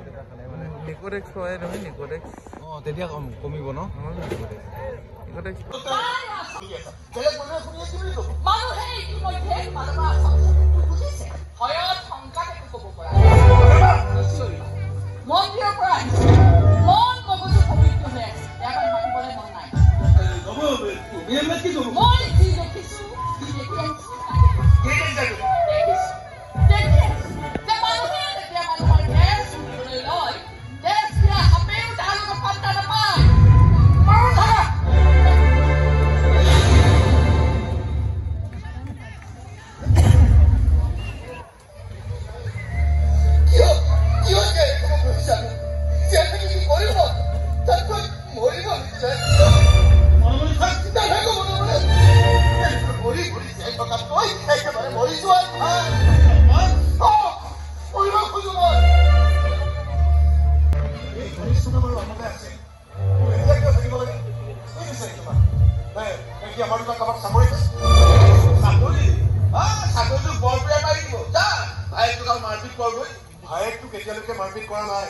এটা খালে মানে নিকোডেক্স হয় নহয় নিকোডেক্স তেতিয়া কমিব ন নিকোডেক্স বেলেগ মানুহে শুনি আছে বুলি ক'ব মানুহে ইতিমধ্যে মানৱা বুজিছে ভয়ত সংকাত একো ক'ব পৰা মন্দিৰৰ পৰা আহিছে মন মগজু পবিত্ৰ হৈ আছে ইয়াক মাতিবলৈ মন নাই মই যি দেখিছো ভাইকটো কেতিয়ালৈকে মাৰপিট কৰা নাই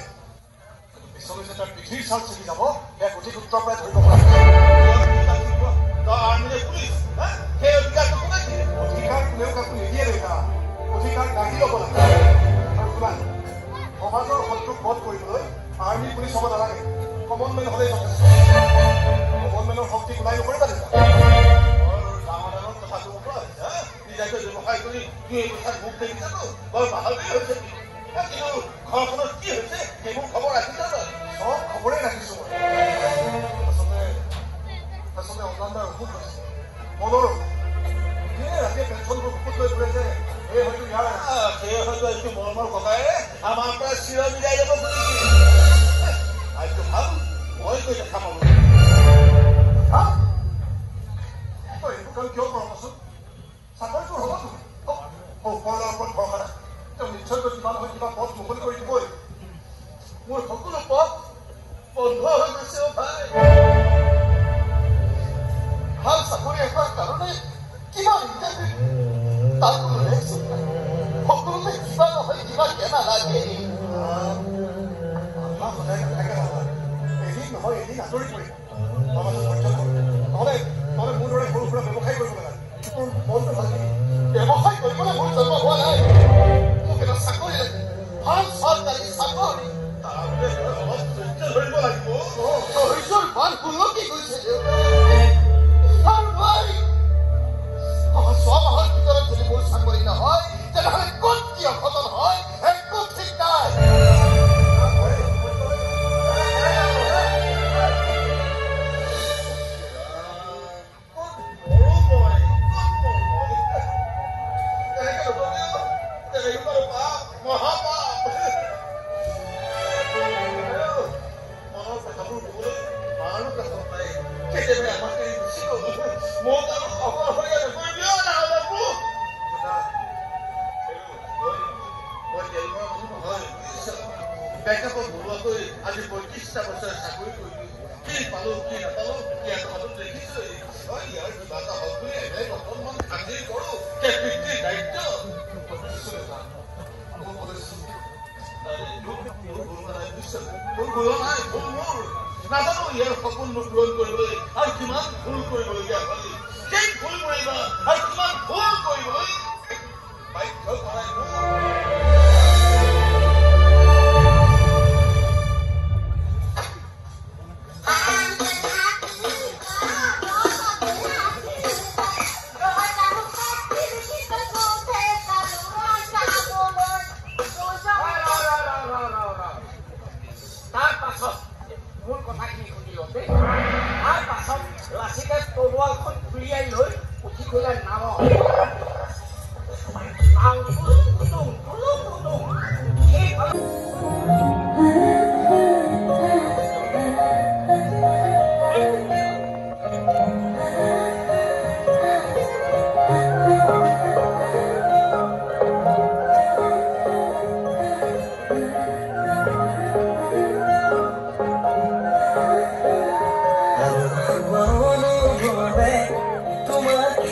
পিছলৈ তাৰ পিঠিৰ চাল চিগি যাব এক অধিক উত্তৰ প্ৰায় ধৰিব পৰা সেই অধিকাৰটো কোনে দিয়ে অধিকাৰ কোনেও কাকো নিদিয়ে দেউতা অধিকাৰ কাঢ়ি ল'ব লাগে আৰু কিমান সমাজৰ শত্ৰুক বধ কৰিবলৈ আৰ্মি পুলিচ হ'ব নালাগে কমন মেন হ'লেই যথেষ্ট কমন মেনৰ শক্তি ওলাই নকৰিবা দেউতা ডাঙৰ ডাঙৰ কথাটো নিজাকৈ ব্যৱসায় কৰি এই কথাত মুখ দেখিছাতো বৰ ভালকৈ হৈছে কিন্তু ঘৰখনত কি হৈছে সেইবোৰ খবৰ ৰাখিছা চব খবৰেই ৰাখিছো মই আচলতে অনলাইনৰ অসুখ হৈছে মনৰ ৰাতিয়ে পেঞ্চনবোৰ সুখত লৈ ফুৰে যে এই হয়তো ইয়াৰ সেই হয়তো এইটো মৰমৰ ককাই আমাৰ পৰা চিৰ মিলাই যাব খুজিছিল আইটো ভাল মই কৈ দেখা পাব এইটো কাম কিয় কৰকচোন চাকৰিটো হ'ব ওপৰৰ ওপৰত ভৰসা নিশ্চয়কৈ কিবা নহয় কিবা পথ মুকলি কৰি দিবই মোৰ সকলো পথ বন্ধ হৈ গৈছে ভাই ভাল চাকৰি এটাৰ কাৰণে কিমান তাৰ কোনো ৰেকচোন নাই সকলোতে কিবা নহয় কিবা কেনা লাগে সদায় নাথাকে নহয় এদিন নহয় এদিন আঁতৰি পৰিব নহ'লে নহ'লে মোৰ দৰে সৰু সুৰা ব্যৱসায় কৰিব নালাগে তোৰ মনটো ভালকে ব্যৱসায় কৰিবলৈ মোৰ জন্ম হোৱা নাই চাকৰি লাগে ভাল চৰকাৰী চাকৰি ধৰিব লাগিব শৰীৰৰ মান উন্নতি কৰিছে ছমাহৰ ভিতৰত যদি মোৰ চাকৰি নহয় তেনেহ'লে ক'ত কি অঘটন হয় একো ঠিক নাই আজি ৩৫টা বছৰ চাকৰি কৰিলো কি পালো কি নাপালো ইয়াৰ মাজত দেখিছো ইয়াৰ কিবা এটা হল বুলি এনে অকণমান খাতিৰ কৰো পিতৃৰ দায়িত্ব নাজানো ইয়াৰ সপোন পূৰণ কৰিবলৈ আৰু কিমান ভুল কৰিবলগীয়া হ'ল সেই ভুল কৰিবা আৰু কিমান ভুল কৰিবলৈ বাধ্য কৰাই তোমাকে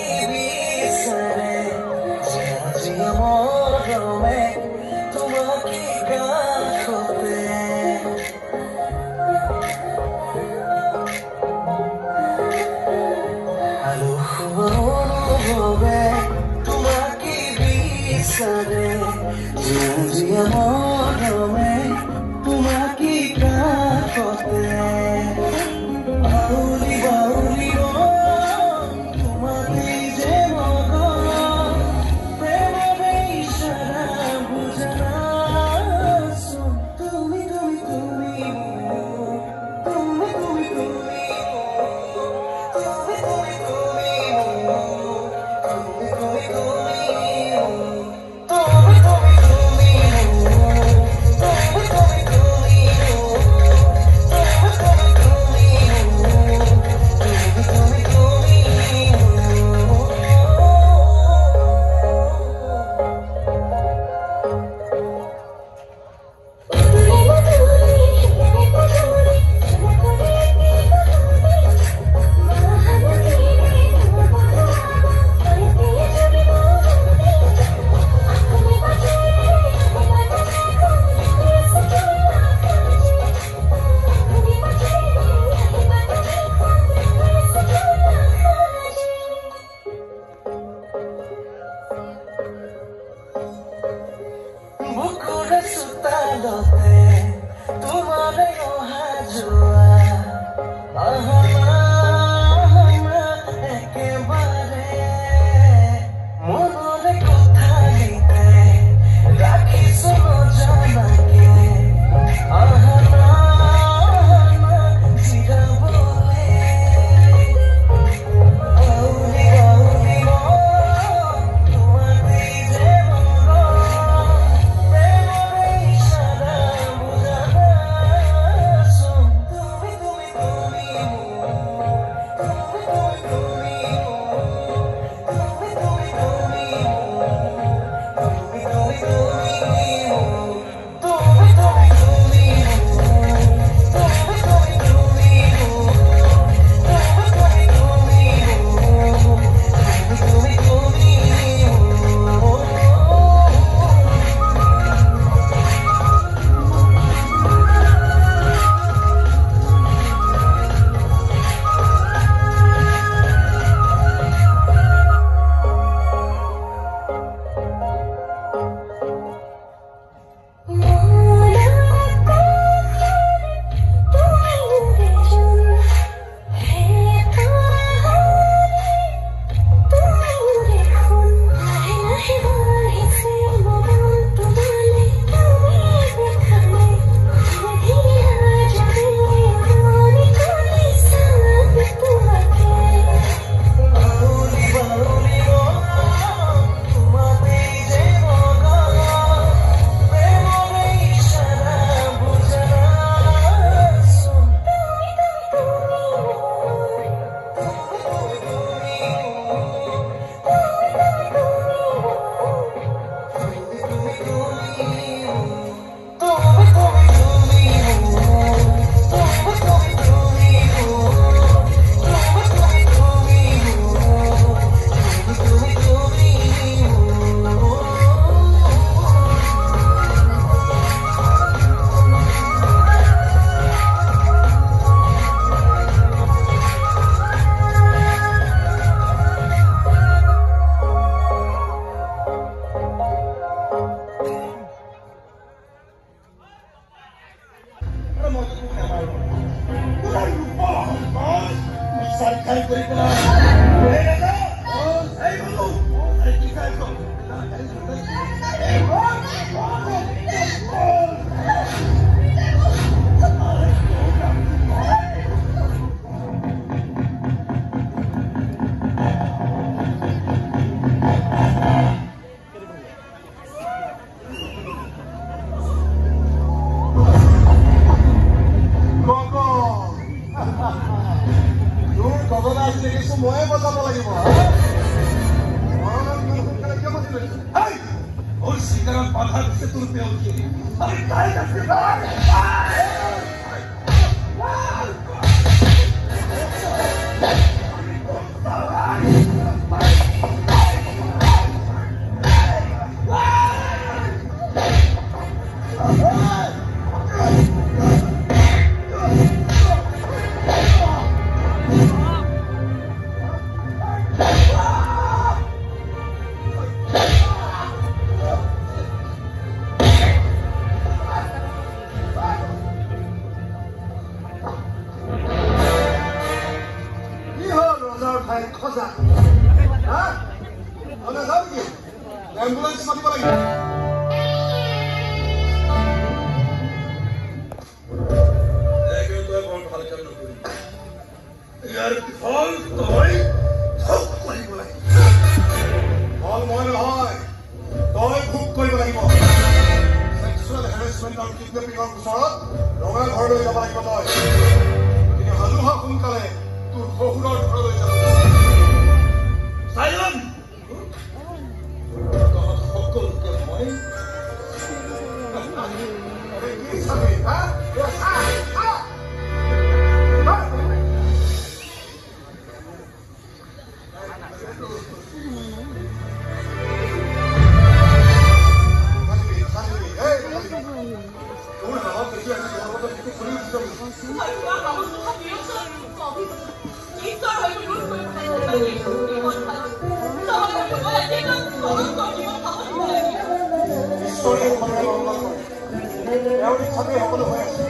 তেওঁৰ ইচ্ছাতেই সকলো হৈ আছে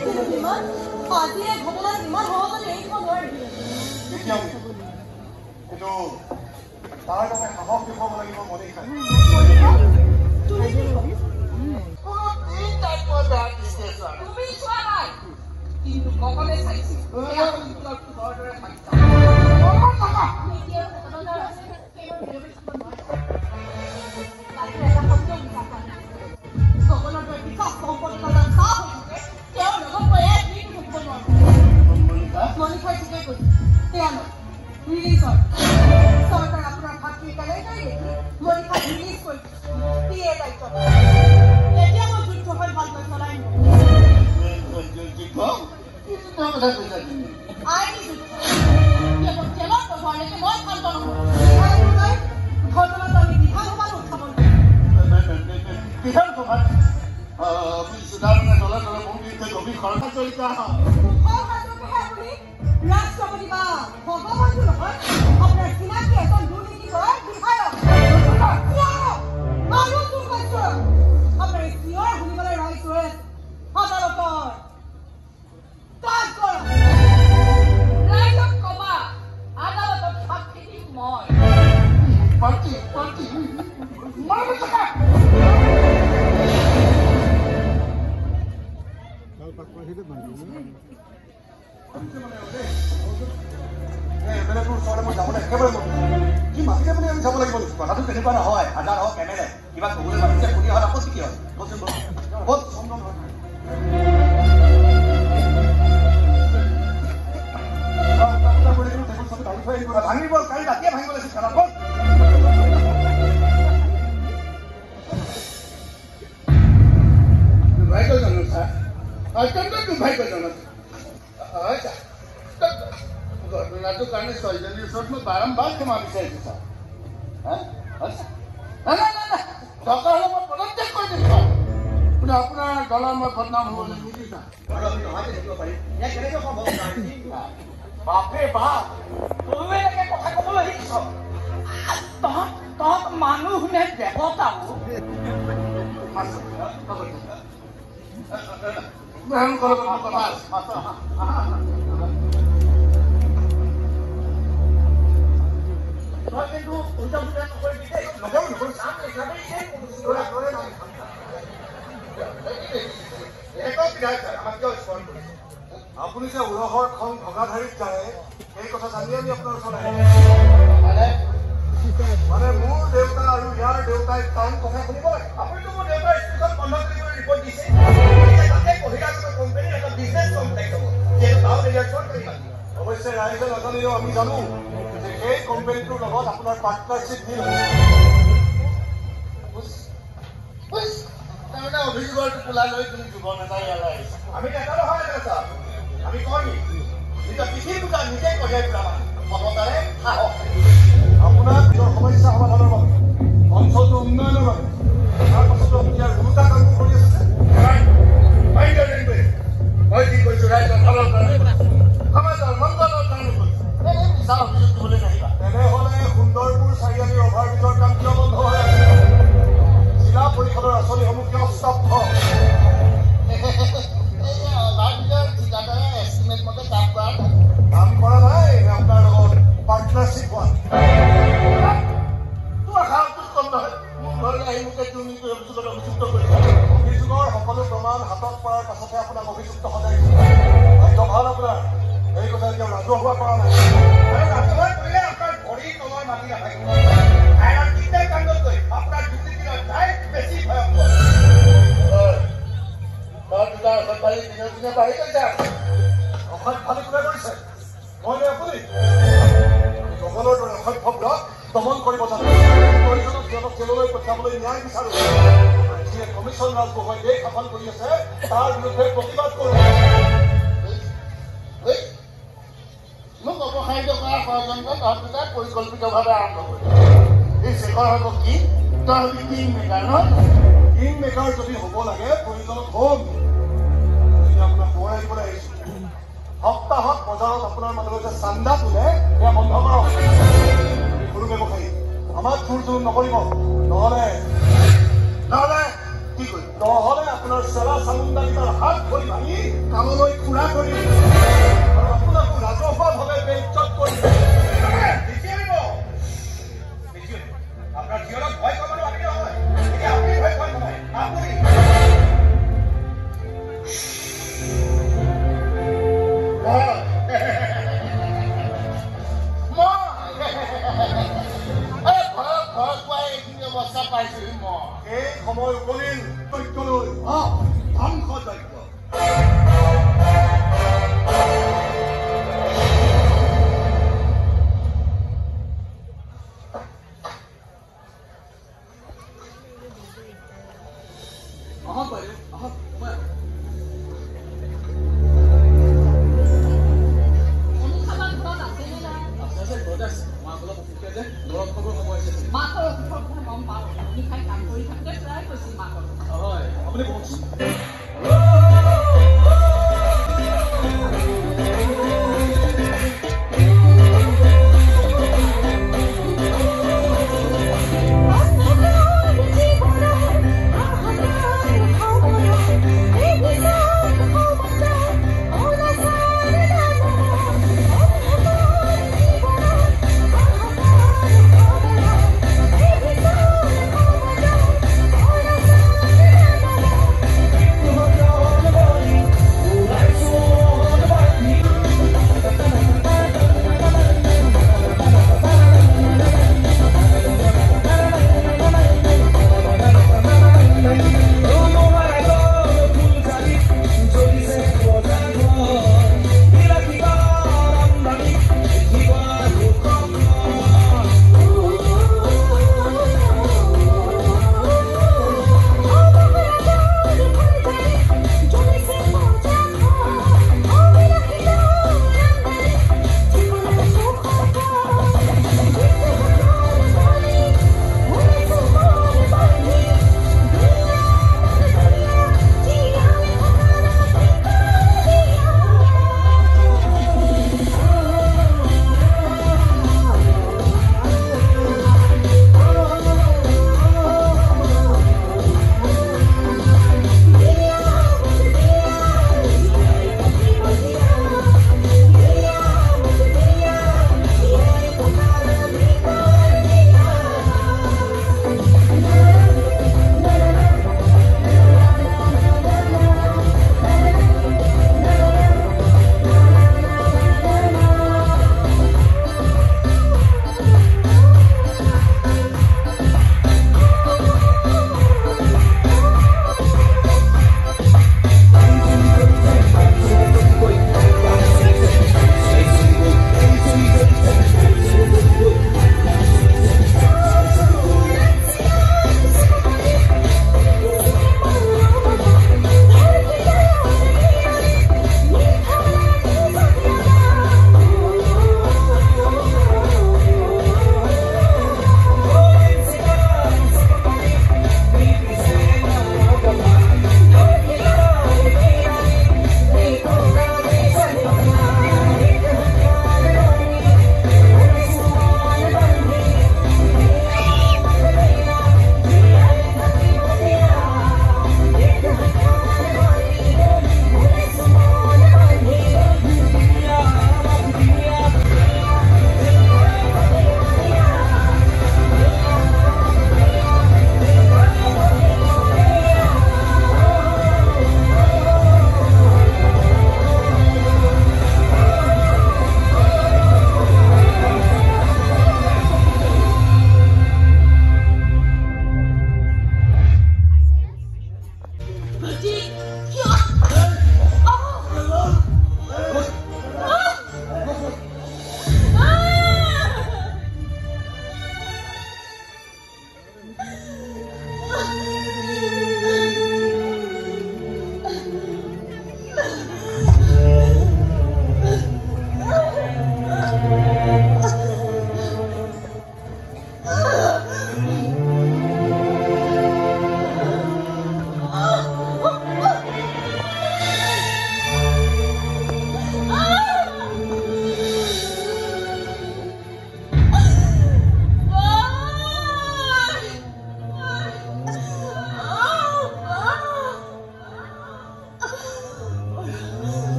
আজি এই ঘটনা যিমান সহজতে এৰি দিব নোৱাৰিবি কেতিয়াও কিন্তু তাৰ বাবে সাহস দেখুৱাব লাগিব মনিষাই তুমি চোৱা নাই কিন্তু ককনে চাইছে চৰকাৰ আপোনাৰ ভাতৃৰ কেলেণ্ডাৰী দেখি মনিষা ৰিলিজ কৰিছে দিয়ে দায়িত্ব এতিয়া মই যুদ্ধ হৈ ভালকৈ চলাই ঘটনাটো আমি বিধানসভাত উত্থাপন বিধানসভাত দলে দলে ভূমিতে গভীৰ ষড়যন্ত্ৰ ৰাষ্ট্ৰপতি বা ভগৱানটো নহয় আপোনাৰ চিনাকি এজন দুৰ্নীতি কৰা বিধায়ক আৰু আপোনাৰ চিঞৰ শুনিবলৈ ৰাইজ ৰৈ আছে আদালতৰ ৰাইজক কবা আদালতত সাক্ষী দিম মই পাৰ্টি যাব লাগিব কথাটো তেনেকুৱা নহয় হাজাৰ হওক কেমেৰে কিবা কবলৈ মাতিছে শুনি অহাত আপত্তি কি হয় ভাঙিব কালি ৰাতিয়ে ভাঙিব লাগিছিল খানাখন দুৰ্ভাগ্যজনক ছাৰ অত্যন্ত দুৰ্ভাগ্যজনক হয় ছাৰ ঘটনাটোৰ কাৰণে ছোৱালীজনীৰ ওচৰত মই বাৰম্বাৰ ক্ষমা বিচাৰিছোঁ ছাৰ দৰকাৰ হ'লে মই পদত্যাগ কৰি দিম ছাৰ কিন্তু আপোনাৰ দলৰ মই বদনাম হ'বলৈ নিদিছা বাপৰে বাপ তয়ো এনেকে কথা ক'বলৈ শিকিছ তহঁত মানুহ নে দেৱতা আপুনি যে উৰহৰ খন ভগাধাৰীত যায় সেই কথা জানি আমি আপোনাৰ ওচৰত মানে মোৰ দেউতা আৰু ইয়াৰ দেউতাই টান কথা শুনিব লাগে আপুনিতো মোৰ দেউতাৰ স্কুলখন বন্ধ কৰিবলৈ ৰিপৰ্ট দিছে তাতে বহিৰাগত কোম্পানীৰ এটা বিজনেছ কমপ্লেক্স হ'ব যিহেতু গাঁৱত এৰিয়াৰ চৰকাৰী মাটি অৱশ্যে ৰাইজে নাজানিলেও আমি জানো যে সেই কোম্পানীটোৰ লগত আপোনাৰ পাৰ্টনাৰশ্বিপ ডিল তাৰমানে অভিযোগৰটো কোলা লৈ তুমি যুৱ নেতাই ইয়ালৈ আহিছে আমি নেতা নহয় নেতা আমি কৰ্মী নিজৰ পিঠিৰ দুটা নিজে কঢ়িয়াই ফুৰা মমতাৰে সাহস আপোনাৰ নিজৰ সমস্যা সমাধানৰ বাবে অঞ্চলটোৰ উন্নয়নৰ বাবে তাৰ পাছতো ইয়াৰ দুটা কাম কৰি আছে মই কি কৈছো ৰাইজৰ ভালৰ কাৰণে সমাজৰ মংগলৰ কাৰণে কৈছো মিছা অভিযোগ দিবলৈ নাহিবা তেনেহলে সুন্দৰপুৰ চাৰিআলিৰ অভাৰব্ৰিজৰ কাম কিয় বন্ধ হৈ আছে জিলা পৰিষদৰ আঁচনিসমূহ কিয় স্তব্ধ কাম কৰা নাই আপোনাৰ লগত পাৰ্টনাৰশ্বিপ হোৱা অভিযোগৰ সকলো প্ৰমাণ হাতত পৰাৰ পাছতহে আপোনাক অভিযুক্ত সজাই ভাল আপোনাৰ এই কথা এতিয়াও ৰাজহুৱা কৰা নাই ৰাজহুৱা কৰিলে আপোনাৰ ভৰি তলৰ মাটি নাথাকিব আপোনাৰ দুৰ্নীতিৰ অধ্যায় বেছি ভয়ংকৰ দিনক দিনে বাঢ়ি গৈছে অসভ্যালি কোনে কৰিছে মই আপুনি জগলৰ দৰে অসভ্যক দমন কৰিব জানো প্ৰয়োজনত সিহঁতক জেললৈ পঠিয়াবলৈ ন্যায় বিচাৰো যিয়ে কমিশ্যন ৰাজ বহুৱাই দেশ শাসন কৰি আছে তাৰ বিৰুদ্ধে প্ৰতিবাদ কৰোঁ মোক অপসাৰিত কৰাৰ ষড়যন্ত্ৰ তহঁত পৰিকল্পিতভাৱে আৰম্ভ কৰিম এই শেষৰ হ'ব কি তই হবি কিং মেকাৰ ন কিং মেকাৰ যদি হ'ব লাগে প্ৰয়োজনত হ'ম আপোনাক সোঁৱৰাই দিবলৈ আহিছো সপ্তাহত বজাৰত আপোনাৰ মানুহলৈ যে চান্দা তোলে এয়া বন্ধ কৰক সৰু ব্যৱসায়ী আমাক চুৰ চুৰ নকৰিব নহলে কি কৰিম নহ'লে আপোনাৰ চেলা চামুণ্ডাকেইটাৰ হাত ধৰি ভাঙি কামলৈ খুৰা কৰি আৰু আপোনাকো ৰাজহুৱাভাৱে বেইজ্জত কৰি আপোনাৰ জীৱনত ভয় কৰাটো আমি নহয় এতিয়া আপুনি ভয় কৰা নহয় আপুনি এই সময় উপনীল তথ্যলৈ ধ্বংস তথ্য মাকৰ অসুখৰ কথা গম পাওঁ। খাই কাম কৰি থাকোঁতে প্ৰায় কৈছিল মাকৰ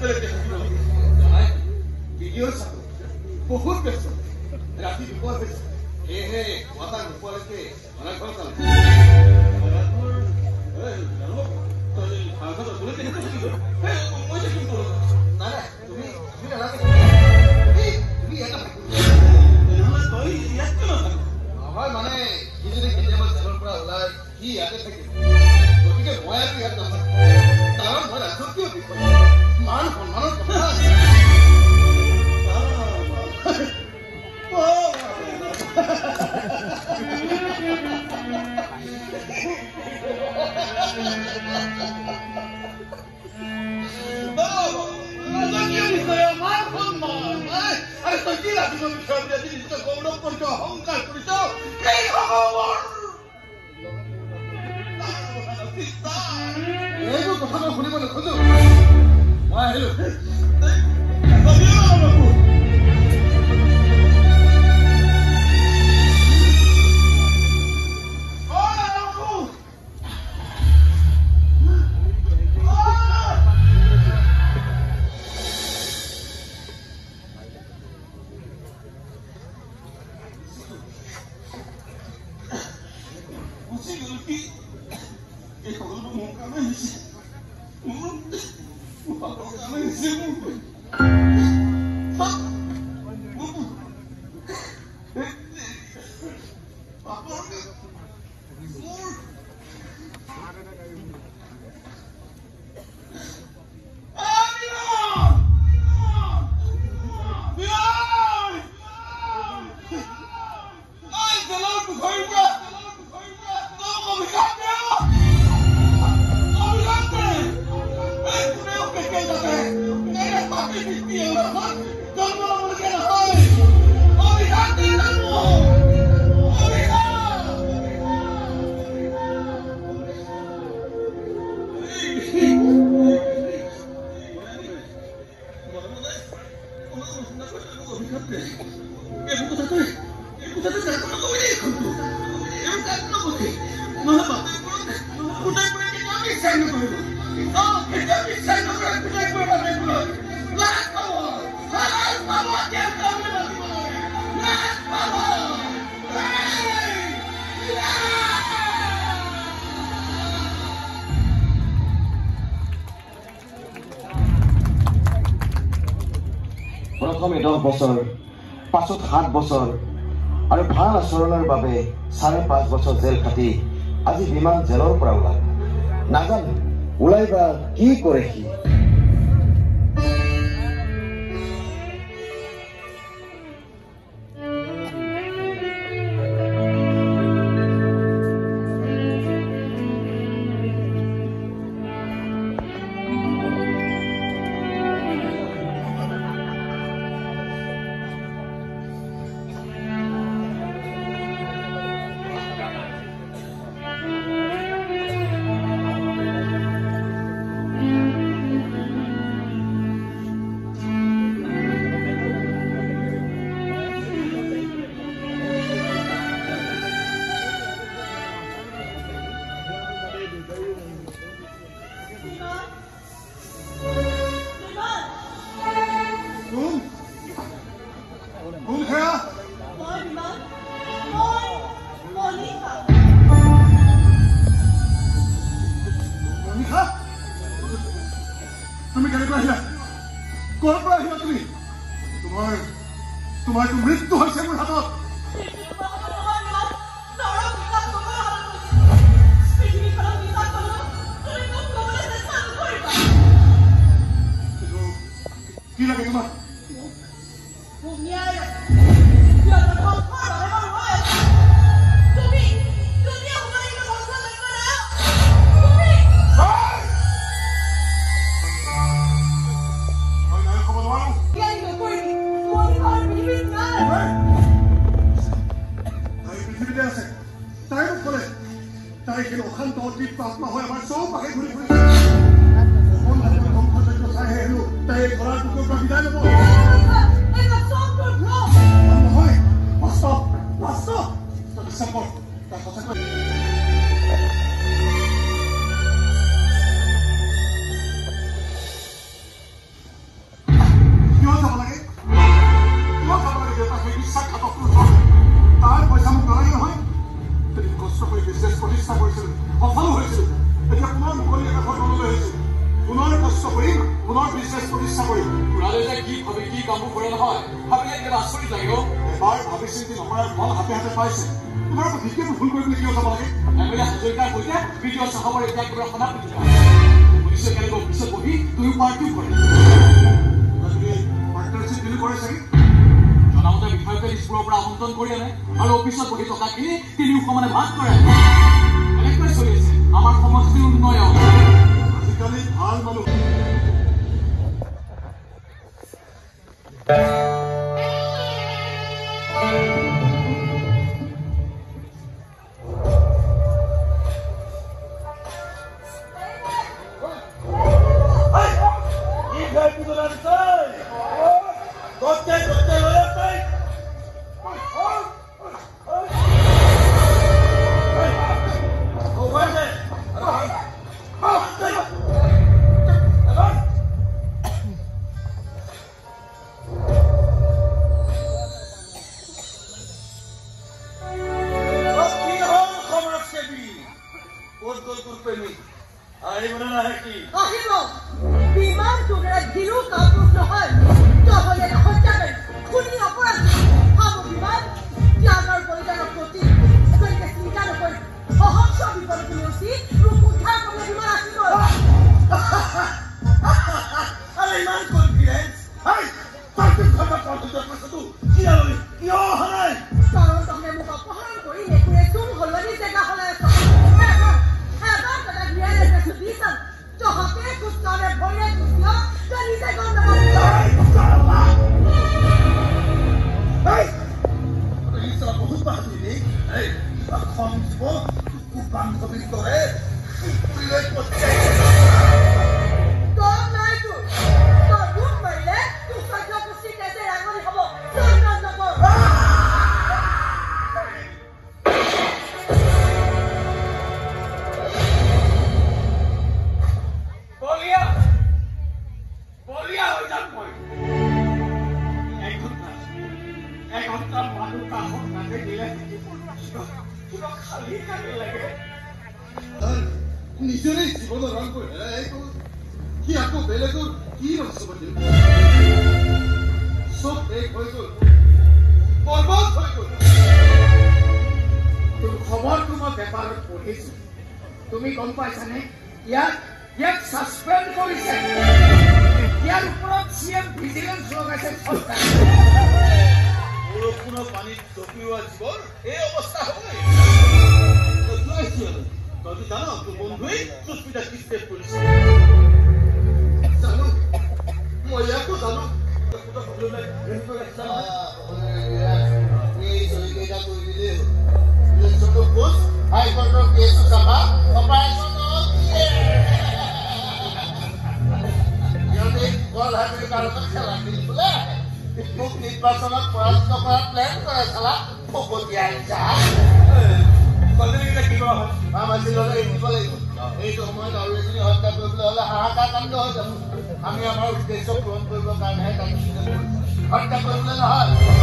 বেলেগকে থাকিব জানাই ভিডিঅ' চাব বহুত ব্যস্ত ৰাতি দুপৰ বেছি সেয়েহে মাতা নোপোৱালৈকে মানে ঘৰ চালে নহয় মানে সি যদি কেতিয়াবা জেলৰ পৰা ওলাই সি ইয়াতে থাকিব গতিকে মই আৰু ইয়াত নাথাকো কাৰণ মই ৰাজকীয় বিষয় মান সন্মানৰ কথা আছে অহংকাৰ কৰিছ এইবোৰ কথা মই শুনিব নোখোজো মই আহিলো প্ৰথমে 10 বছৰ পাছত 7 বছৰ আৰু ভাল আচৰণৰ বাবে 5.5 বছৰ জেল খাটি আজি বিমান জেলৰ পৰা ওলাল নাজানো ওলাইবা কি কৰে সি তুমি কেনেকৈ আহিলা ক'ৰ পৰা আহিলা তুমি তোমাৰ মৃত্যু হৈছে মোৰ হাতত কি লাগে তোমাৰ অশান্ত অতিৰিক্ত আত্মা হৈ আমাৰ চৌপাশে ঘূৰি ফুৰিছে চাইহে হেনো তাই ঘৰৰ টুকুৰৰ পৰা বিদায় ল'ব নহয় বাস্তৱ বিশ্বাস কৰ তাক সঁচাকৈ ডাঙৰ বিজনেছ প্ৰতিষ্ঠা কৰিম ৰাজে কি ভাবে কি কামবোৰ কৰে নহয় ভাবিলে কিবা আচৰিত লাগে এবাৰ ভাবি চিন্তি নকৰাৰ ফল হাতে হাতে পাইছে তোমাৰ আকৌ ভিতৰত ভুল কৰিবলৈ কিয় যাব লাগে এমএলএ হাজৰিকাৰ সৈতে ভিডিঅ' চাহাবৰ এতিয়া কিবা শুনা পিটিকা পুলিচে কেনেকৈ অফিচত বহি দুয়ো পাৰ্টিও কৰে পাৰ্টনাৰশ্বিপ ডিল কৰে চাগে জনামতে বিষয়কে স্কুলৰ পৰা আমন্ত্ৰণ কৰি আনে আৰু অফিচত বহি টকাখিনি তিনিও সমানে ভাগ কৰে এনেকৈ চলি আছে আমাৰ সমষ্টিৰ উন্নয়ন আজিকালি ভাল মানুহ তুমি গম পাইছানে ইয়াক সাসপেন্ড কৰিছে ইয়াৰ ওপৰত সিএম ভিজিলেন্স লগাইছে বৰষুণৰ পানীত ডুবিওৱা জীৱৰ এই অৱস্থা হয় তই জানো তোৰ বন্ধুৱে সুস্মিতা কি ষ্টেপ কৰিছে জানো মই ইয়াকো জানো হাইকোৰ্টৰ কেছ চাবা অপাৰেশ্যন খেলা মোক নিৰ্বাচনত পৰাজিত কৰাৰ প্লেন কৰে চালা ফকতীয়া এইটো সময়ত আৰু এজনী হত্যা কৰিবলৈ হ'লে হাহাকাৰ কাণ্ড হৈ যাব আমি আমাৰ উদ্দেশ্য পূৰণ কৰিবৰ কাৰণেহে হত্যা কৰিবলৈ নহয়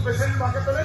স্পেচিয়েল মাৰ্কেটলৈ